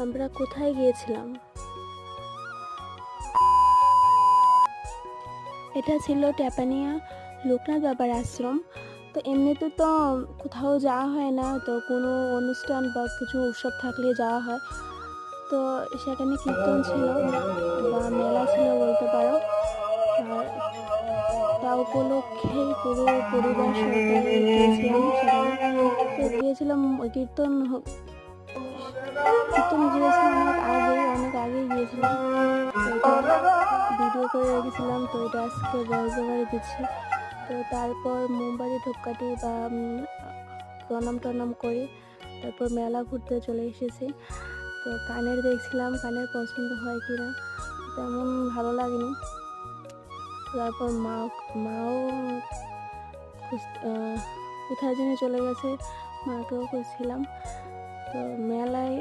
আমরা কোথায় গিয়েছিলাম? এটা ছিল ট্যাপানিয়া লোকনাথ বাবার আশ্রম। তো এমনিতে তো কোথাও যাওয়া হয় না, তো কোনো অনুষ্ঠান বা কিছু উৎসব থাকলে যাওয়া হয়। তো সেখানে কীর্তন ছিল বা মেলা ছিল বলতে পারো। আর তা উপলক্ষেই পুরো পরিবার সহকারে গিয়েছিলাম সেখানে। তো গিয়েছিলাম কীর্তন গিয়েছিলাম অনেক আগেই গিয়েছিলাম। তো এটা ভিডিও করে রেখেছিলাম, তো এটা আজকে ভয়েস ওভারে দিচ্ছি। তো তারপর মোমবাতি ধূপকাঠি বা প্রণাম টনাম করে তারপর মেলা ঘুরতে চলে এসেছি। তো কানের দেখছিলাম, কানের পছন্দ হয় কিনা, তেমন ভালো লাগেনি। তারপর মাও কোথায় যেন চলে গেছে, মাকেও খুঁজছিলাম। তো মেলায়